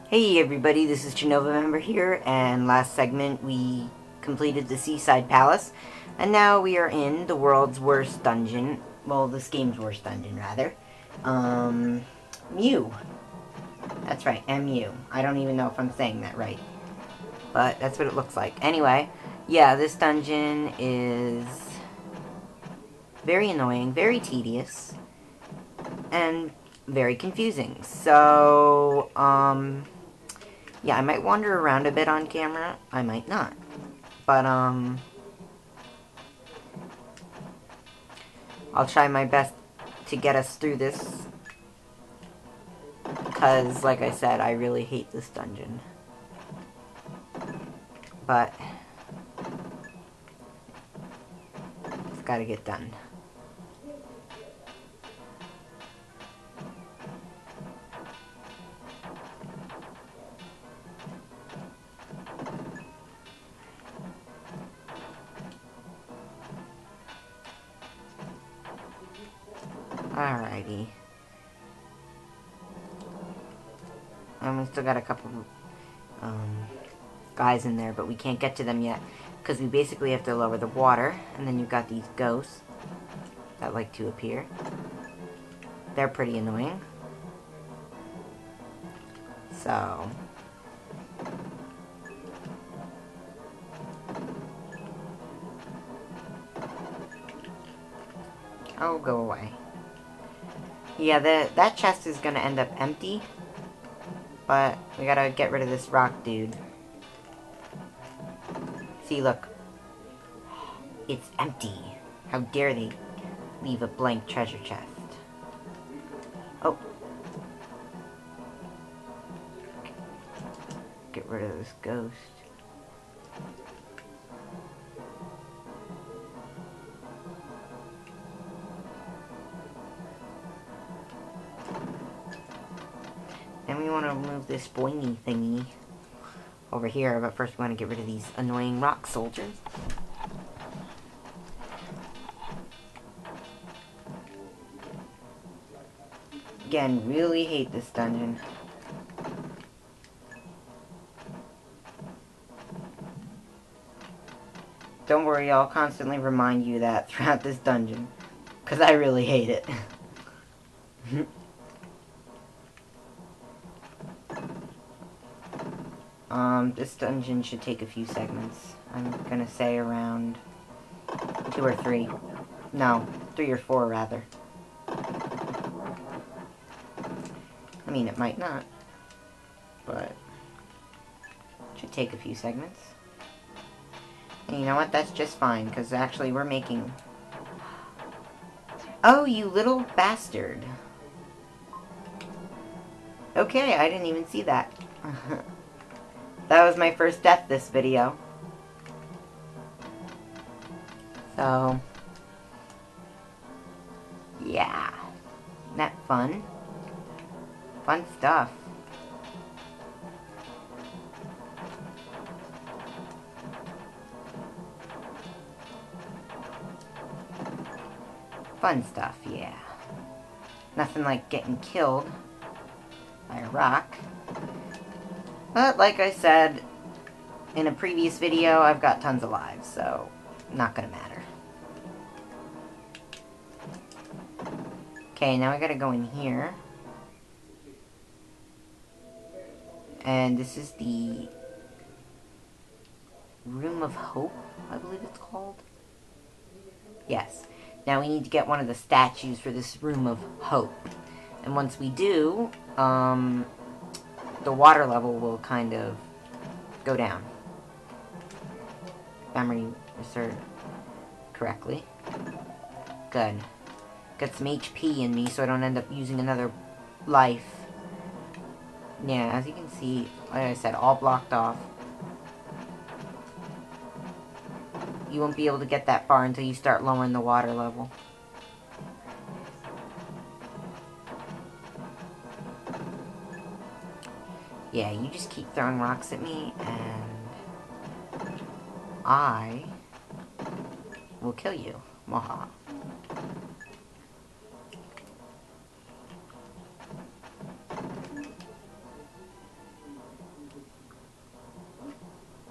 Hey everybody, this is Genova Member here, and last segment we completed the Seaside Palace, and now we are in the world's worst dungeon, well, this game's worst dungeon, rather. Mew. That's right, MU. I don't even know if I'm saying that right, but that's what it looks like. Anyway, yeah, this dungeon is very annoying, very tedious, and very confusing. So, yeah, I might wander around a bit on camera. I might not. But, I'll try my best to get us through this. Because, like I said, I really hate this dungeon. But, it's gotta get done. Alrighty. We still got a couple guys in there, but we can't get to them yet. Because we basically have to lower the water. And then you've got these ghosts that like to appear. They're pretty annoying. So... oh, go away. Yeah, that chest is gonna end up empty. But we gotta get rid of this rock dude. See, look. It's empty. How dare they leave a blank treasure chest. Oh. Get rid of this ghost. And we want to remove this boingy thingy over here, but first we want to get rid of these annoying rock soldiers. Again, really hate this dungeon. Don't worry, I'll constantly remind you that throughout this dungeon, because I really hate it. This dungeon should take a few segments. I'm gonna say around 2 or 3. No, 3 or 4 rather. I mean, it might not, but it should take a few segments. And you know what? That's just fine, because actually we're making... oh, you little bastard. Okay, I didn't even see that. That was my first death this video. So... yeah. Isn't that fun? Fun stuff. Fun stuff, yeah. Nothing like getting killed by a rock. But like I said in a previous video, I've got tons of lives, so not gonna matter. Okay, now I gotta go in here. And this is the Room of Hope, I believe it's called. Yes. Now we need to get one of the statues for this Room of Hope. And once we do, the water level will kind of go down. If memory served correctly. Good. Got some HP in me so I don't end up using another life. Yeah, as you can see, like I said, all blocked off. You won't be able to get that far until you start lowering the water level. Yeah, you just keep throwing rocks at me, and I will kill you. Maha.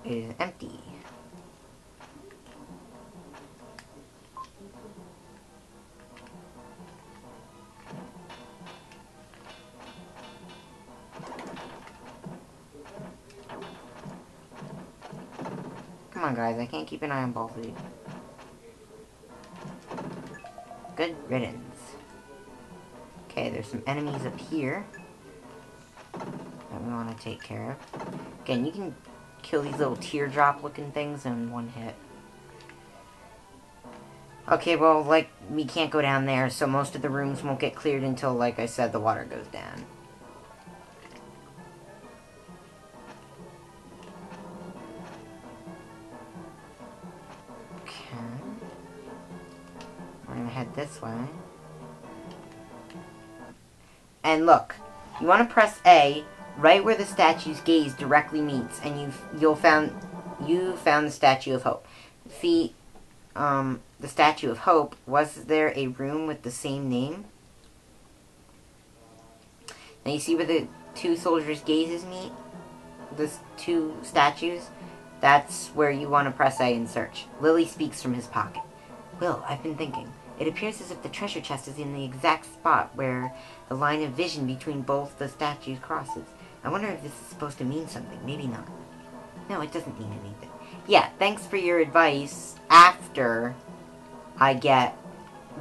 is empty. Come on, guys. I can't keep an eye on both of you. Good riddance. Okay, there's some enemies up here that we want to take care of. Again, you can kill these little teardrop-looking things in one hit. Okay, well, like, we can't go down there, so most of the rooms won't get cleared until, like I said, the water goes down. We're gonna head this way. And look, you want to press A right where the statue's gaze directly meets, and you found the Statue of Hope. The Statue of Hope. Was there a room with the same name? Now you see where the two soldiers' gazes meet? The two statues? That's where you want to press A and search. Lily speaks from his pocket. Will, I've been thinking. It appears as if the treasure chest is in the exact spot where the line of vision between both the statues crosses. I wonder if this is supposed to mean something. Maybe not. No, it doesn't mean anything. Yeah, thanks for your advice after I get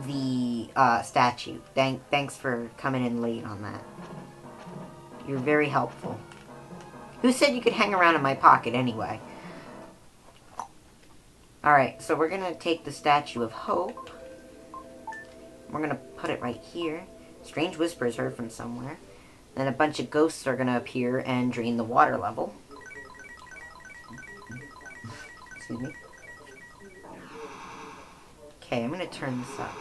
the statue. Thanks for coming in late on that. You're very helpful. Who said you could hang around in my pocket anyway? Alright, so we're going to take the Statue of Hope. We're going to put it right here. Strange whispers heard from somewhere. Then a bunch of ghosts are going to appear and drain the water level. Excuse me. Okay, I'm going to turn this up.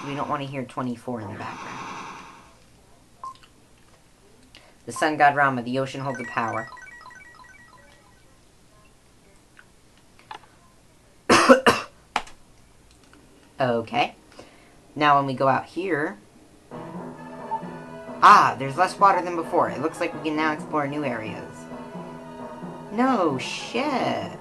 We don't want to hear 24 in the background. The sun god Rama, the ocean holds a power. Okay. Now when we go out here... Ah, there's less water than before. It looks like we can now explore new areas. No shit.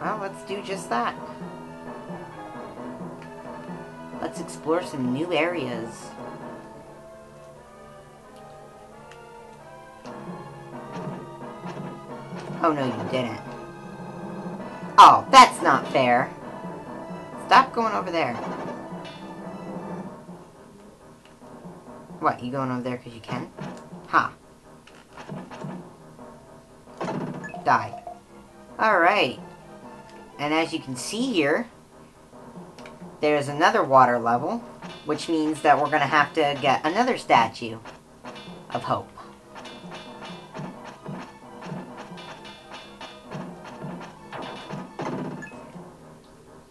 Well, let's do just that. Let's explore some new areas. Oh, no, you didn't. Oh, that's not fair. Stop going over there. What, you going over there because you can? Ha. Die. Alright. And as you can see here, there's another water level, which means that we're going to have to get another Statue of Hope.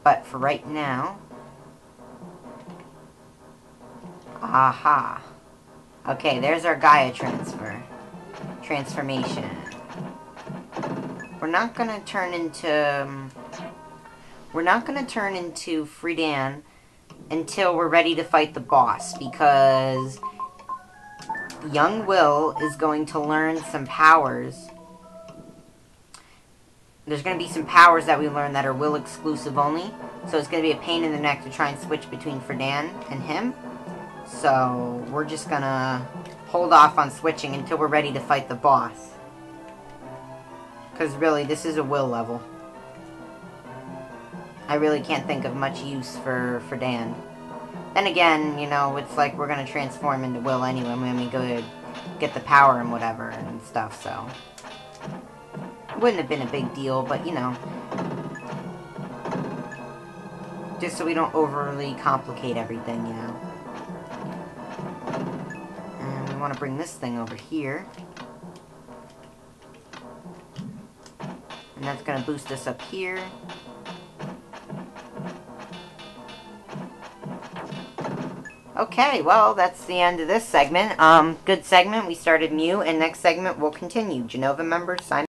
But for right now... Aha. Okay, there's our Gaia transformation. We're not gonna turn into... Friedan until we're ready to fight the boss, because young Will is going to learn some powers. There's going to be some powers that we learn that are Will exclusive only. So it's going to be a pain in the neck to try and switch between Friedan and him. So we're just going to hold off on switching until we're ready to fight the boss. Because really, this is a Will level. I really can't think of much use for Friedan. Then again, you know, it's like we're going to transform into Will anyway when we go to get the power and whatever and stuff, so... Wouldn't have been a big deal, but, you know. Just so we don't overly complicate everything, you know. And we want to bring this thing over here. And that's going to boost us up here. Okay, well, that's the end of this segment. Good segment. We started Mew, and next segment we'll continue. Genova members, sign